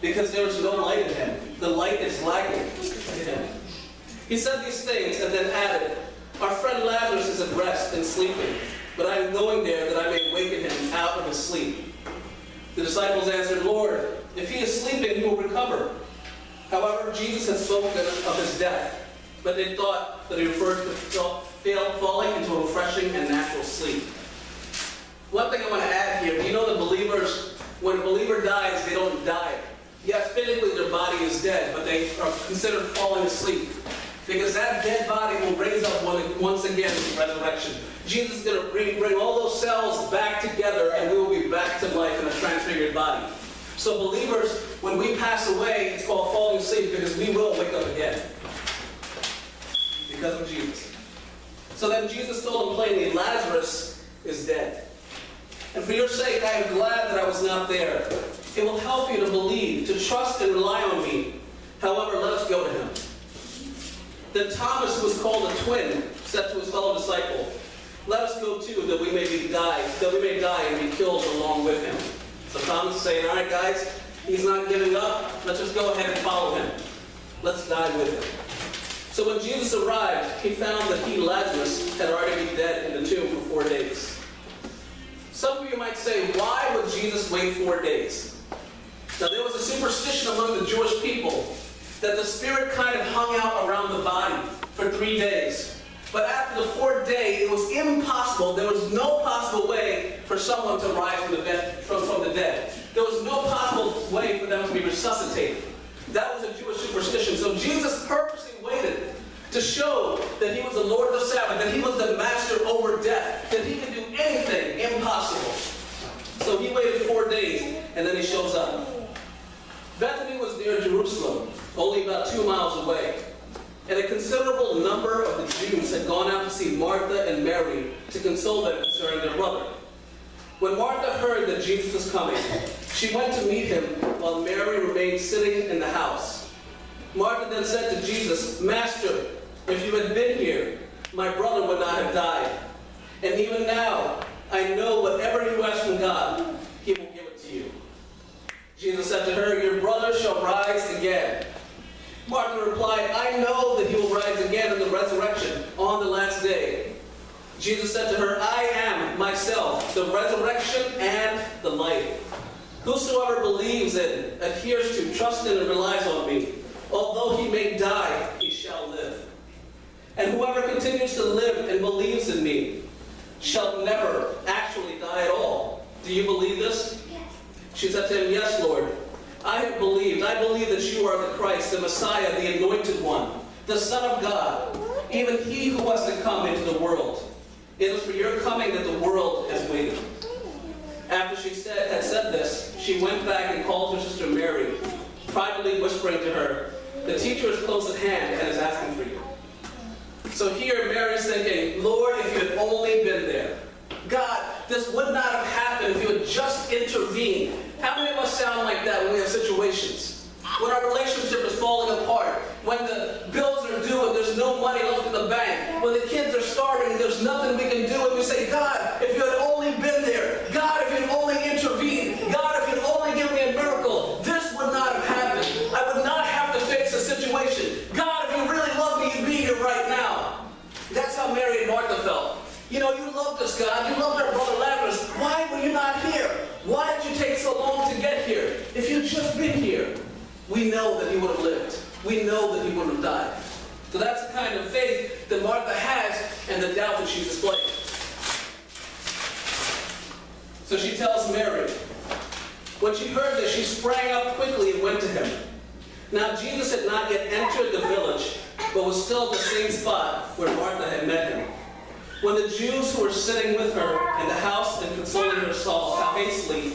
because there is no light in him. The light is lacking in him. He said these things and then added, our friend Lazarus is at rest and sleeping, but I am going there that I may waken him out of his sleep. The disciples answered, Lord, if he is sleeping, he will recover. However, Jesus had spoken of his death, but they thought that he referred to falling into a refreshing and natural sleep. One thing I want to add here, you know that believers, when a believer dies, they don't die. Yes, physically their body is dead, but they are considered falling asleep. Because that dead body will raise up once again in resurrection. Jesus is going to bring all those cells back together, and we will be back to life in a transfigured body. So believers, when we pass away, it's called falling asleep because we will wake up again. Because of Jesus. So then Jesus told him plainly, Lazarus is dead. And for your sake, I am glad that I was not there. It will help you to believe, to trust and rely on me. However, let us go to him. Then Thomas, who was called a twin, said to his fellow disciple, let us go too, that we may die and be killed along with him. So Thomas is saying, all right, guys, he's not giving up. Let's just go ahead and follow him. Let's die with him. So when Jesus arrived, he found that he, Lazarus, had already been dead in the tomb for 4 days. Some of you might say, why would Jesus wait 4 days? Now, there was a superstition among the Jewish people that the spirit kind of hung out around the body for 3 days. But after the 4th day, it was impossible. There was no possible way for someone to rise from the dead. There was no possible way for them to be resuscitated. That was a Jewish superstition. So Jesus purposely waited to show that he was the Lord of the Sabbath, that he was the master over death, that he could do anything impossible. So he waited 4 days, and then he shows up. Bethany was near Jerusalem, only about 2 miles away. And a considerable number of the Jews had gone out to see Martha and Mary to console them concerning their brother. When Martha heard that Jesus was coming, she went to meet him while Mary remained sitting in the house. Martha then said to Jesus, Master, if you had been here, my brother would not have died. And even now, I know whatever you ask from God, he will give it to you. Jesus said to her, your brother shall rise again. Martha replied, I know that he will rise again in the resurrection on the last day. Jesus said to her, I am myself, the resurrection and the life. Whosoever believes in, adheres to, trusts in, and relies on me, although he may die, he shall live. And whoever continues to live and believes in me shall never actually die at all. Do you believe this? Yes. She said to him, yes, Lord. I have believed. I believe that you are the Christ, the Messiah, the Anointed One, the Son of God, even he who was to come into the world. It is for your coming that the world has waited. After she had said this, she went back and called her sister Mary, privately whispering to her, the teacher is close at hand and is asking for you. So here Mary's thinking, Lord, if you had only been there. God, this would not have happened if you had just intervened. How many of us sound like that when we have situations? When our relationship is falling apart, when the bills are due and there's no money left in the bank, when the kids are starving and there's nothing we can do, and we say, God, if you had only been there, God, if you had only intervened, God, if you'd only given me a miracle, this would not have happened. I would not have to face the situation. God, if you really love me, you'd be here right now. That's how Mary and Martha felt. You know, you loved us, God. You loved our brother Lazarus. Why were you not here? Why did you take so long to get here? If you'd just been here, we know that he would have lived. We know that he would have died. So that's the kind of faith that Martha has and the doubt that she displayed. So she tells Mary. When she heard this, she sprang up quickly and went to him. Now Jesus had not yet entered the village, but was still at the same spot where Martha had met him. When the Jews who were sitting with her in the house and consoling her saw how hastily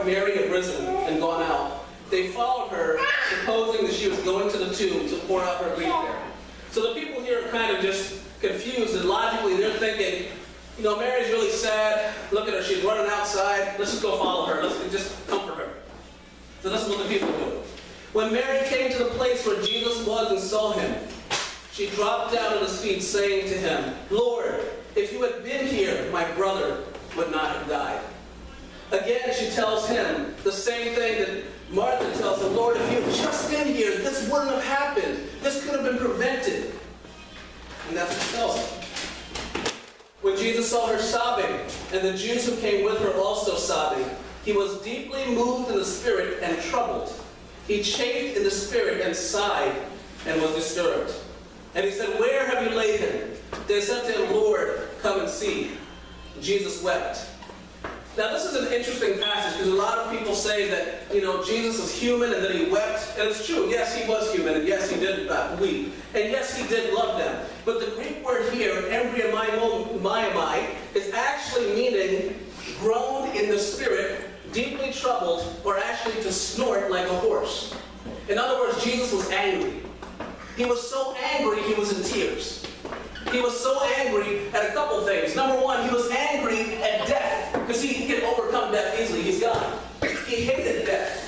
Mary had risen and gone out, they followed her, supposing that she was going to the tomb to pour out her grief there. So the people here are kind of just confused, and logically they're thinking, you know, Mary's really sad. Look at her, she's running outside. Let's just go follow her. Let's just comfort her. So this is what the people do. When Mary came to the place where Jesus was and saw him, she dropped down at his feet, saying to him, Lord, if you had been here, my brother would not have died. Again, she tells him the same thing that Martha tells him, Lord, Lord, if you had just been here, this wouldn't have happened. This could have been prevented. And that's what he tells her. When Jesus saw her sobbing, and the Jews who came with her also sobbing, he was deeply moved in the spirit and troubled. He chafed in the spirit and sighed and was disturbed. And he said, "Where have you laid him?" They said to him, "Lord, come and see." Jesus wept. Now this is an interesting passage because a lot of people say that, Jesus is human and that he wept. And it's true, yes, he was human, and yes, he did weep. And yes, he did love them. But the Greek word here, embryomai, is actually meaning groaned in the spirit, deeply troubled, or actually to snort like a horse. In other words, Jesus was angry. He was so angry, he was in tears. He was so angry at a couple things. Number one, he was angry at death, because he can overcome death easily. He's God. He hated death.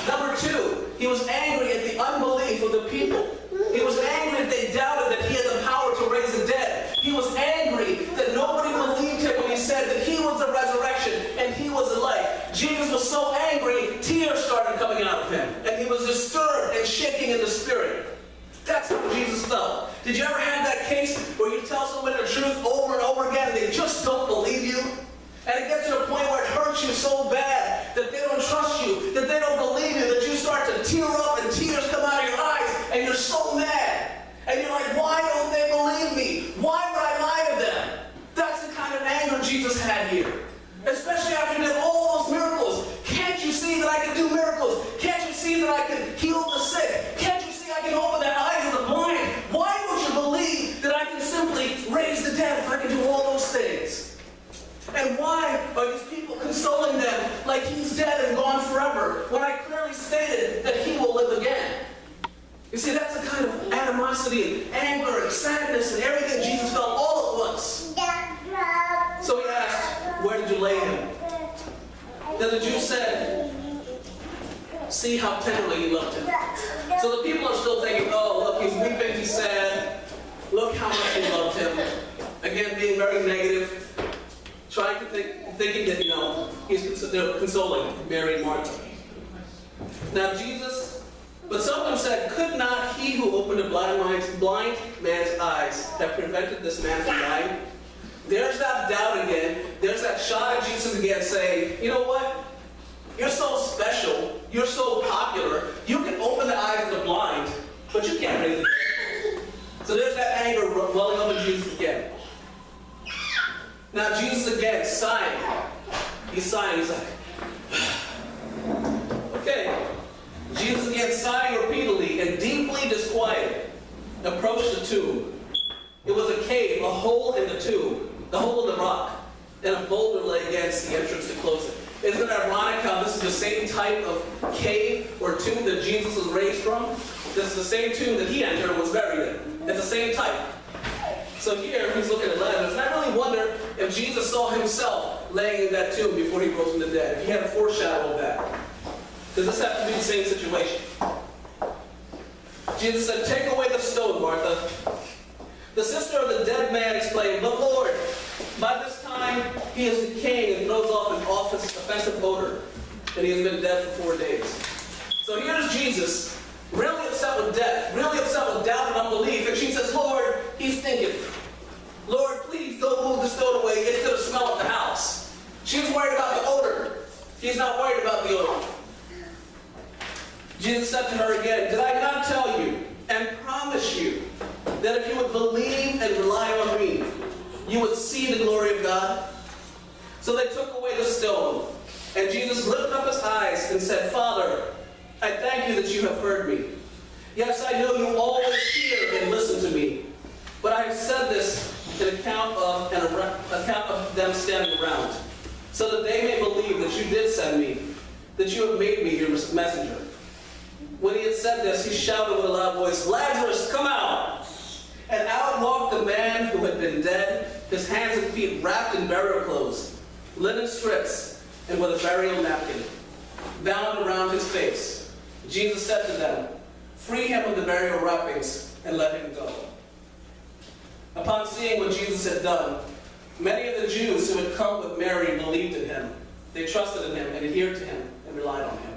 Number two, he was angry at the unbelief of the people. He was angry that they doubted that he had the power to raise the dead. He was angry that nobody believed him when he said that he was the resurrection and he was the life. Jesus was so angry, tears started coming out of him. And he was disturbed and shaking in the spirit. That's how Jesus felt. Did you ever have that case where you tell somebody the truth over and over again and they just don't believe you? And it gets to a point where it hurts you so bad that they don't trust you, that they don't believe you, that you start to tear up and tears come out of your eyes and you're so mad. And you're like, why don't they believe me? Why would I lie to them? That's the kind of anger Jesus had here. Especially after he did all those miracles. Can't you see that I can do miracles? Can't you see that I can heal the sick? Can't you see I can open the eyes of the blind? Why don't you believe that I can simply raise the dead if I can do all those things? And why are these people consoling them like he's dead and gone forever when I clearly stated that he will live again? You see, that's the kind of animosity and anger and sadness and everything Jesus felt all at once. So he asked, "Where did you lay him?" Then the Jews said, "See how tenderly you loved him." So the people are still thinking, "Oh, look, he's weeping, he's sad. Look how much he loved him." Again, being very negative, trying to thinking that, they're consoling Mary and Martha. Now but some of them said, "Could not he who opened a blind man's eyes have prevented this man from dying?" There's that doubt again. There's that shot at Jesus again saying, "You know what? You're so special. You're so popular. You can open the eyes of the blind, but you can't raise the dead." So there's that anger welling up in Jesus again. Now Jesus again sighing. He's sighing. He's like, okay. Jesus again sighing repeatedly and deeply disquieted approached the tomb. It was a cave, a hole in the tomb, the hole in the rock, and a boulder lay against the entrance to close it. Isn't it ironic how this is the same type of cave or tomb that Jesus was raised from? This is the same tomb that he entered and was buried in. It's the same type. So here he's looking at Lazarus, and I really wonder if Jesus saw himself laying in that tomb before he rose from the dead, if he had a foreshadow of that. Does this have to be the same situation? Jesus said, "Take away the stone, Martha." The sister of the dead man explained, "But Lord, by this time he is decaying and throws off an offensive odor, and he has been dead for 4 days." So here's Jesus, really upset with death, really upset with doubt and unbelief, and she says, "Lord," he's thinking, "Lord, please don't move the stone away. It's going to smell at the house." She's worried about the odor. He's not worried about the odor. Jesus said to her again, "Did I not tell you and promise you that if you would believe and rely on me, you would see the glory of God?" So they took away the stone, and Jesus lifted up his eyes and said, "Father, I thank you that you have heard me. Yes, I know you always hear and listen to me, but I have said this in account of them standing around, so that they may believe that you did send me, that you have made me your messenger." When he had said this, he shouted with a loud voice, "Lazarus, come out!" And out walked the man who had been dead, his hands and feet wrapped in burial clothes, linen strips, and with a burial napkin bound around his face. Jesus said to them, "Free him of the burial wrappings and let him go." Upon seeing what Jesus had done, many of the Jews who had come with Mary believed in him. They trusted in him and adhered to him and relied on him.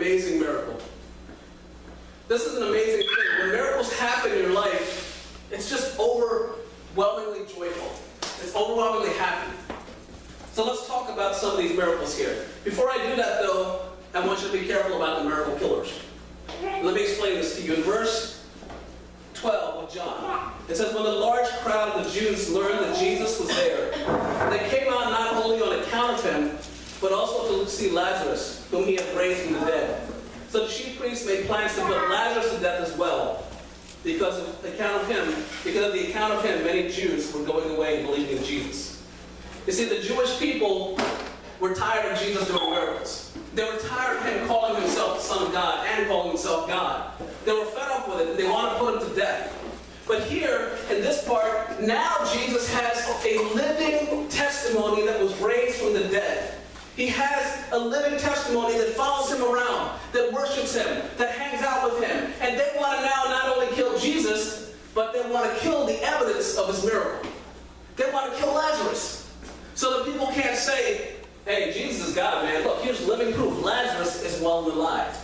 amazing miracle. This is an amazing thing. When miracles happen in your life, it's just overwhelmingly joyful. It's overwhelmingly happy. So let's talk about some of these miracles here. Before I do that, though, I want you to be careful about the miracle killers. Let me explain this to you. In verse 12 of John, it says, when the large crowd of the Jews learned that Jesus was there, they came out not only on account of him, but also to see Lazarus, whom he had raised from the dead. So the chief priests made plans to put Lazarus to death as well. Because of the account of him, many Jews were going away and believing in Jesus. You see, the Jewish people were tired of Jesus doing miracles. They were tired of him calling himself the Son of God and calling himself God. They were fed up with it. They wanted to put him to death. But here, in this part, now Jesus has a living testimony that was raised from the dead. He has a living testimony that follows him around, that worships him, that hangs out with him. And they want to now not only kill Jesus, but they want to kill the evidence of his miracle. They want to kill Lazarus. So that people can't say, hey, Jesus is God, man. Look, here's living proof. Lazarus is well and alive.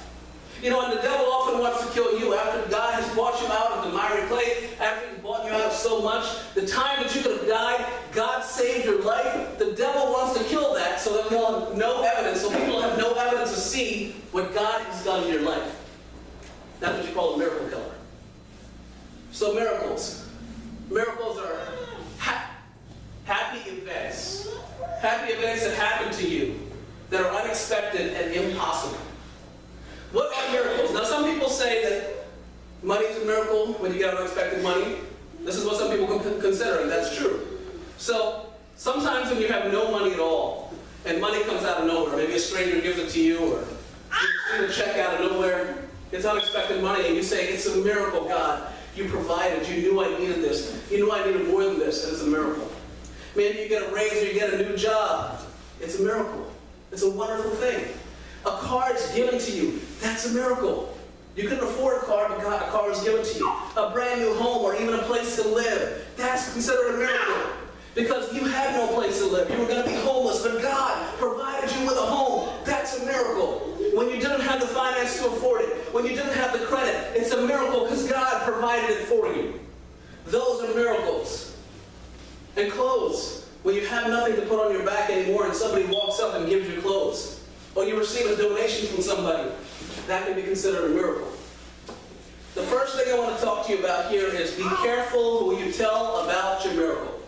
You know, and the devil often wants to kill you after God has brought you out of the miry clay, after he's brought you out of so much. The time that you could have died, God saved your life. The devil wants to kill that so that we'll have no evidence, so people have no evidence to see what God has done in your life. That's what you call a miracle killer. So miracles. Miracles are happy events. Happy events that happen to you that are unexpected and impossible. What are miracles? Now, some people say that money is a miracle when you get unexpected money. This is what some people consider, and that's true. So, sometimes when you have no money at all, and money comes out of nowhere, maybe a stranger gives it to you, or you receive a check out of nowhere, it's unexpected money, and you say, it's a miracle, God. You provided. You knew I needed this. You knew I needed more than this, and it's a miracle. Maybe you get a raise or you get a new job. It's a miracle. It's a wonderful thing. A car is given to you. That's a miracle. You couldn't afford a car, but a car is given to you. A brand new home or even a place to live. That's considered a miracle. Because you had no place to live. You were going to be homeless, but God provided you with a home. That's a miracle. When you didn't have the finance to afford it, when you didn't have the credit, it's a miracle because God provided it for you. Those are miracles. And clothes. When you have nothing to put on your back anymore and somebody walks up and gives you clothes. Or you receive a donation from somebody, that can be considered a miracle. The first thing I want to talk to you about here is be careful who you tell about your miracle.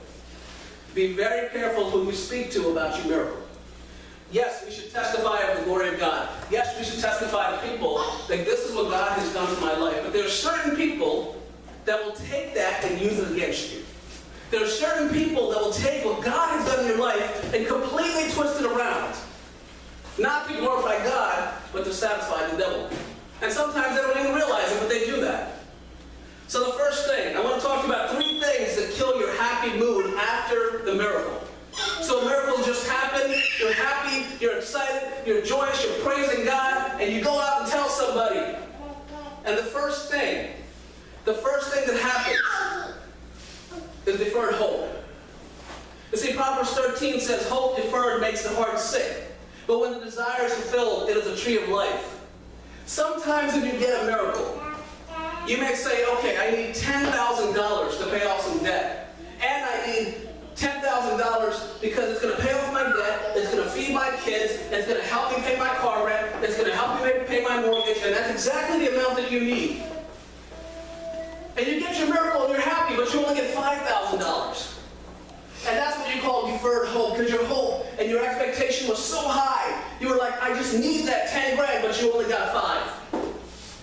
Be very careful who you speak to about your miracle. Yes, we should testify of the glory of God. Yes, we should testify to people that this is what God has done in my life. But there are certain people that will take that and use it against you. There are certain people that will take what God has done in your life and completely twist it around. Not to glorify God, but to satisfy the devil. And sometimes they don't even realize it, but they do that. So the first thing, I want to talk about 3 things that kill your happy mood after the miracle. So miracles just happen, you're happy, you're excited, you're joyous, you're praising God, and you go out and tell somebody. And the first thing that happens is deferred hope. You see, Proverbs 13 says, hope deferred makes the heart sick. But when the desire is fulfilled, it is a tree of life. Sometimes when you get a miracle, you may say, okay, I need $10,000 to pay off some debt. And I need $10,000 because it's going to pay off my debt, it's going to feed my kids, it's going to help me pay my car rent, it's going to help me pay my mortgage, and that's exactly the amount that you need. And you get your miracle and you're happy, but you only get $5,000. And that's what you call deferred hope, because your hope and your expectation was so high. You were like, I just need that 10 grand, but you only got 5.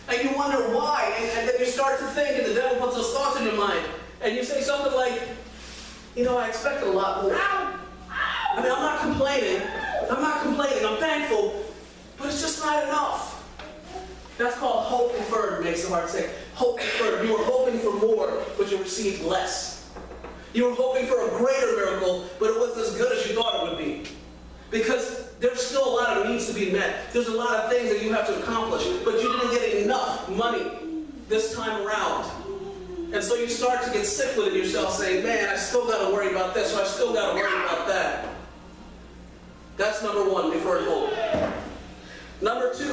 And you wonder why, and then you start to think, and the devil puts those thoughts in your mind, and you say something like, you know, I expected a lot more. I mean, I'm not complaining, I'm thankful, but it's just not enough. That's called hope deferred, makes the heart sick. Hope deferred. You were hoping for more, but you received less. You were hoping for a greater miracle, but it wasn't as good as you thought it would be. Because there's still a lot of needs to be met. There's a lot of things that you have to accomplish, but you didn't get enough money this time around. And so you start to get sick with it yourself, saying, man, I still got to worry about this, or I still got to worry about that. That's number 1, deferred hope. Number 2,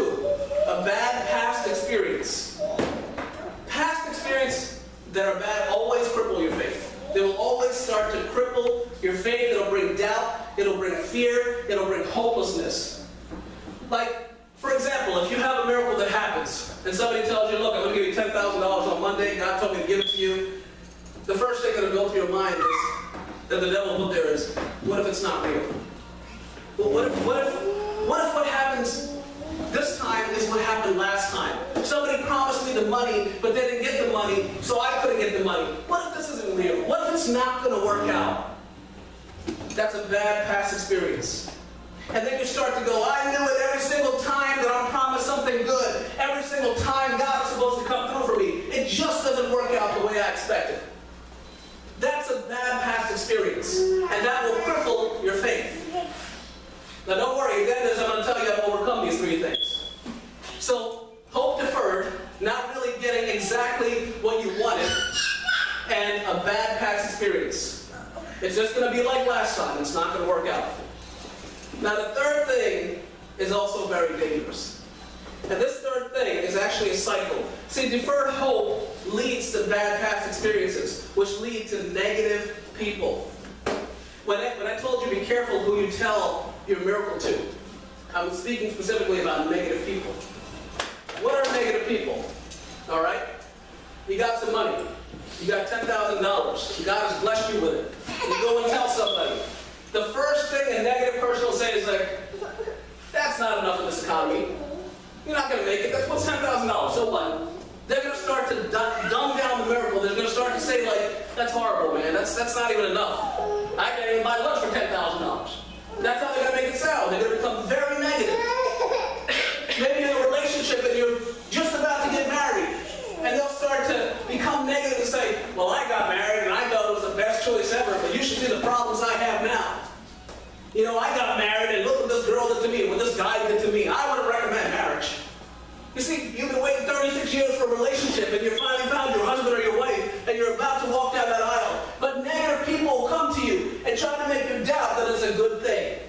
fear, it'll bring hopelessness. Like, for example, if you have a miracle that happens, and somebody tells you, look, I'm going to give you $10,000 on Monday, God told me to give it to you, the first thing that'll go through your mind is, that the devil put there is, what if it's not real? Well, what if what happens this time is what happened last time? Somebody promised me the money, but they didn't get the money, so I couldn't get the money. What if this isn't real? What if it's not going to work out? That's a bad past experience. And then you start to go, I knew it every single time that I'm promised something good. Every single time God is supposed to come through for me. It just doesn't work out the way I expected. That's a bad past experience. And that will cripple your faith. Now don't worry, again, as I'm going to tell you how to overcome these three things. So, hope deferred, not really getting exactly what you wanted, and a bad past experience. It's just going to be like last time. It's not going to work out. Now the third thing is also very dangerous. And this third thing is actually a cycle. See, deferred hope leads to bad past experiences, which lead to negative people. When I told you be careful who you tell your miracle to, I'm speaking specifically about negative people. What are negative people? All right? You got some money. You got $10,000. God has blessed you with it. You go and tell somebody. The first thing a negative person will say is like, that's not enough in this economy. You're not going to make it. That's what's $10,000. So what? They're going to start to dumb down the miracle. They're going to start to say like, that's horrible, man. That's not even enough. I can't even buy lunch for $10,000. That's how they're going to make it sound. They're going to become very negative. Maybe in a relationship and you're just about to get married. And they'll start to become negative and say, well, I got married and I thought it was the best choice ever, but you should see the problems I have now. You know, I got married and look what this girl did to me, what this guy did to me. I wouldn't recommend marriage. You see, you've been waiting 36 years for a relationship and you finally found your husband or your wife and you're about to walk down that aisle. But negative people will come to you and try to make you doubt that it's a good thing.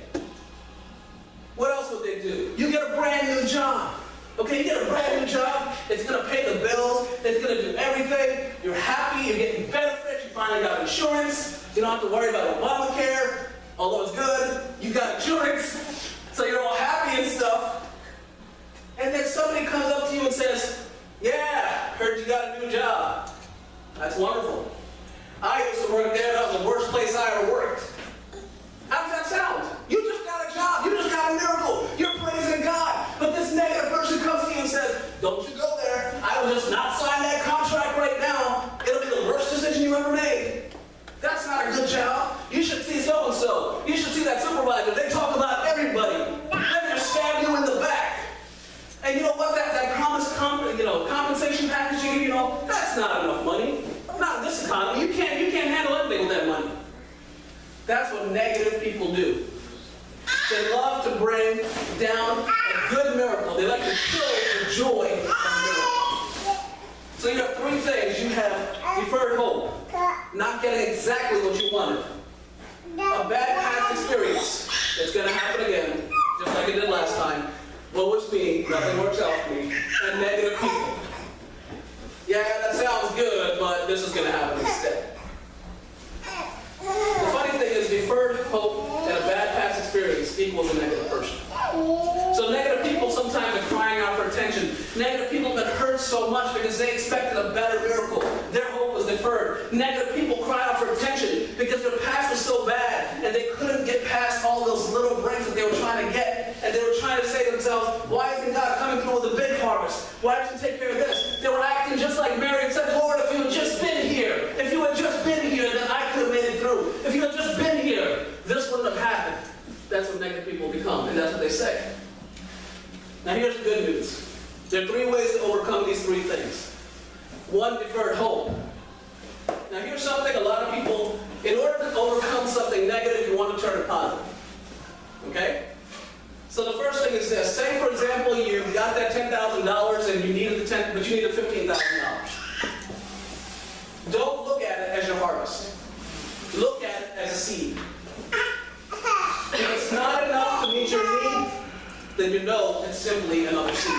What else would they do? You get a brand new job. Okay, you get a brand new job, it's going to pay the bills, it's going to do everything, you're happy, you're getting benefits, you finally got insurance, you don't have to worry about Obamacare, although it's good, you got insurance, so you're all happy and stuff. And then somebody comes up to you and says, yeah, heard you got a new job. That's wonderful. I used to work there, that was the worst place I ever worked. How does that sound? You just got a job, you just got a miracle, you're praising God. But this negative person comes to you and says, don't you go there. I will just not sign that contract right now. It'll be the worst decision you ever made. That's not a good job. You should see so-and-so. You should see that supervisor. They talk about everybody. They're going to stab you in the back. And you know what? That compensation package you give, that's not enough money. Not in this economy. You can't handle anything with that money. That's what negative people do. They love to bring down a good miracle. They like to kill the joy of miracles. So you have three things. You have deferred hope, not getting exactly what you wanted. A bad past experience that's going to happen again, just like it did last time. Woe is me, nothing works out for me. And negative people. Yeah, that sounds good, but this is going to happen instead. The funny thing is, deferred hope and a bad past experience equals a negative person. So negative people sometimes are crying out for attention. Negative people that hurt so much because they expected a better miracle. Their hope was deferred. Negative people cry out for attention because their past was so bad and they couldn't get past all those little breaks that they were trying to get. And they were trying to say to themselves, why isn't God coming through with a big harvest? Why doesn't he take care of this? They were acting just like Mary and said, Lord, if you had just been here, if you had just been here, then I could have made it through. If you had just been here, this wouldn't have happened. That's what negative people become, and that's what they say. Now here's the good news. There are three ways to overcome these three things. One, deferred hope. Now here's something a lot of people, in order to overcome something negative, you want to turn it positive. Okay? So the first thing is this. Say, for example, you got that $10,000 and you needed but you needed $15,000. Don't look at it as your harvest. Look at it as a seed. If it's not enough to meet your need, then you know it's simply another seed.